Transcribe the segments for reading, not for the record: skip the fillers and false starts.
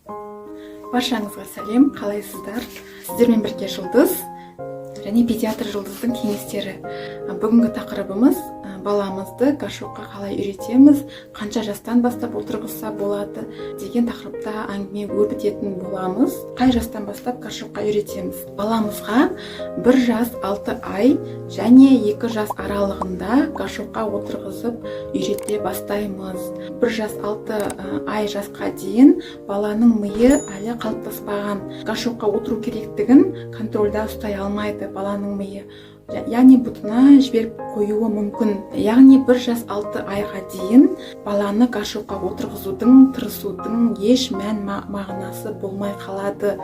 Баршаңызға сәлем, қалайсыздар? Сіздермен бірге Жұлдыз және педиатр Жұлдыздың кеңестері. Бүгінгі тақырыбымыз баламызды гашуққа қалай үйретеміз, қанша жастан бастап отырғызса болады деген тақырыпта әңгіме өрбітетін боламыз. Қай жастан бастап гашуққа үйретеміз? Баламызға 1 жас 6 ай және 2 жас аралығында гашуққа отырғызып үйрете бастаймыз. 1 жас 6 ай жасқа дейін баланың миы әлі қалыптаспаған. Гашуққа отыру керектігін контрольда ұстай алмайды баланың миы. Яғни бұтына жіберіп қоюы мүмкін. Яғни 1 жас 6 айға дейін баланы гашуққа отырғызудың, тырысудың еш мән мағынасы болмай қалады.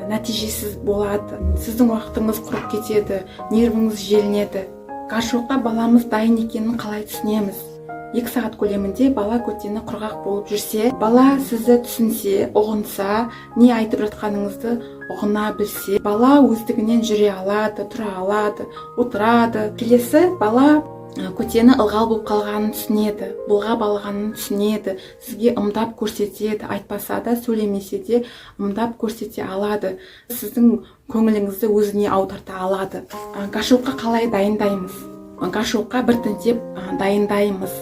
Нәтижесіз болады. Сіздің уақытыңыз құрып кетеді, нервіңіз желінеді. Гашуққа баламыз дайын екенін қалай түсінеміз? 2 сағат көлемінде бала көтені құрғақ болып жүрсе, бала сізді түсінсе, ұғынса, не айтып жатқаныңызды ұғына білсе, бала өздігінен жүре алады, тұра алады, отырады. Келесі бала көтені ылғал болып қалғанын түсінеді, бұлға балғанын түсінеді, сізге ымдап көрсетеді, айтпаса да, сөйлемесе де ымдап көрсете алады, сіздің көңіліңізді өзіне аударта алады. Гашуққа қалай дайындаймыз? Гашуққа біртіндеп дайындаймыз.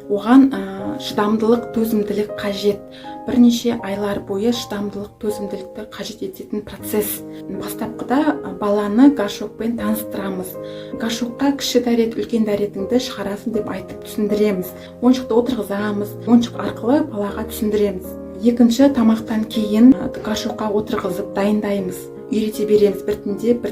Оған шыдамдылық, төзімділік қажет. Бірнеше айлар бойы шыдамдылық, төзімділікті қажет ететін процесс. Бастапқыда баланы гашуқпен таныстырамыз. Гашуққа кіші дәрет, үлкен дәретіңді шығарасың деп айтып түсіндіреміз. Ойыншықты отырғызамыз, ойыншық арқылы балаға түсіндіреміз. Екінші, тамақтан кейін гашуққа отырғызып дайындаймыз. Үйрете береміз, біртіндеп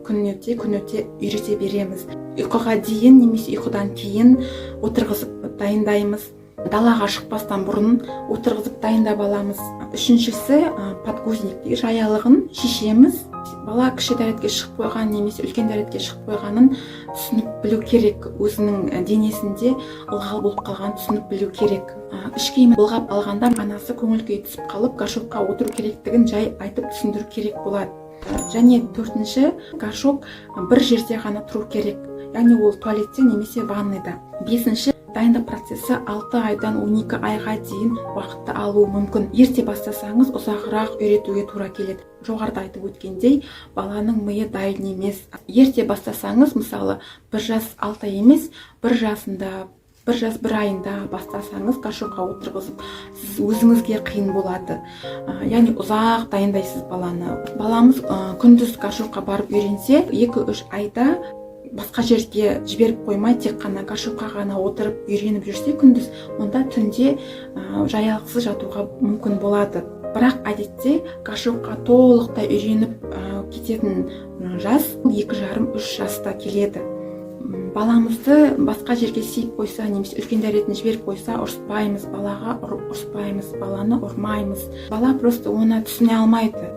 күн өте үйрете береміз. Ұйқыға дейін немесе ұйқыдан кейін отырғызып дайындаймыз. Далаға шықпастан бұрын отырғызып дайындап аламыз. Үшіншісі, подгузниктегі жаялығын шешеміз. Бала кіші дәретке шығып қойған немесе үлкен дәретке шығып қойғанын түсініп білу керек. Өзінің денесінде ылғал болып қалған түсініп білу керек. Іш киімін былғап алғанда анасы көңіл күйі түсіп қалып, гашуққа отыру керектігін жай айтып түсіндіру керек болады. Және төртінші, гашуқ бір жерде ғана тұру керек. Яғни ол туалетте немесе ванныйда. Бесінші, дайындық процесі 6 айдан 12 айға дейін уақытты алуы мүмкін. Ерте бастасаңыз ұзағырақ үйретуге тура келеді. Жоғарыда айтып өткендей, баланың миы дайын емес. Ерте бастасаңыз, мысалы 1 жас 6 емес, 1 жасында 1 жас 1 айында бастасаңыз гашуққа отырғызып, сіз өзіңізге қиын болады. Яғни ұзақ дайындайсыз баланы. Баламыз күндіз гашуққа барып үйренсе, 2-3 айда басқа жерге жіберіп қоймай, тек қана гашуққа ғана отырып үйреніп жүрсе күндіз, онда түнде жаялықсыз жатуға мүмкін болады. Бірақ әдетте гашуққа толықтай үйреніп кететін жас 2,5-3 жаста келеді. Баламызды басқа жерге сиіп қойса, немесе үлкен дәретін жіберіп қойса, ұрыспаймыз, балаға ұрыспаймыз, баланы ұрмаймыз. Бала просто оны түсіне алмайды.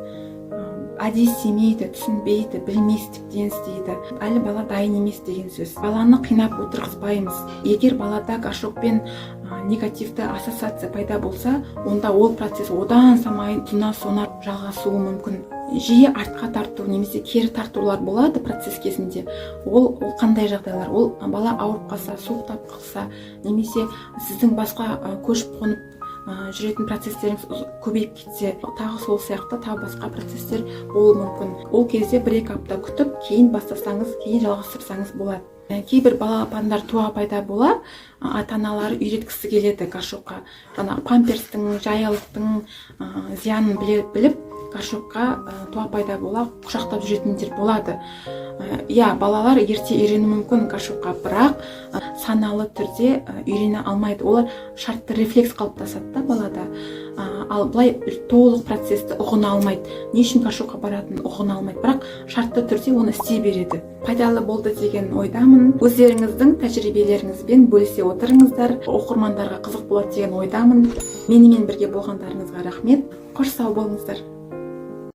Әдейі істемейді, түсінбейді, білместіктен істейді. Әлі бала дайын емес деген сөз. Баланы қинап отырғызбаймыз. Егер балада гашуқпен негативті ассоциация пайда болса, онда ол процесс одан самайын сона жалғасуы мүмкін. Жиі артқа тарту немесе кері тартулар болады процесс кезінде. Ол қандай жағдайлар? Ол бала ауырып қалса, суықтап қалса, немесе сіздің басқа көшіп қонып жүретін процестеріңіз көбейіп кетсе, тағы сол сияқты тағы басқа процестер болуы мүмкін. Ол кезде 1-2 апта күтіп, кейін бастасаңыз, кейін жалғастырсаңыз болады. Кейбір балапандар туа пайда бола, ата-аналары үйреткісі келеді гашуққа. Жаңағы памперстің, жаялықтың зиянын біліп, гашуққа туа пайда бола құшақтап жүретіндер болады. Балалар ерте үйрену мүмкін гашуққа, бірақ саналы түрде үйрене алмайды. Олар шартты рефлекс қалыптасады да балада. Ал былай толық процесті ұғына алмайды. Не үшін гашуққа баратынын ұғына алмайды, бірақ шартты түрде оны істей береді. Пайдалы болды деген ойдамын. Өздеріңіздің тәжірибелеріңізбен бөлісе отырыңыздар. Оқырмандарға қызық болады деген ойдамын. Менімен бірге болғандарыңызға рахмет. Қош сау болыңыздар.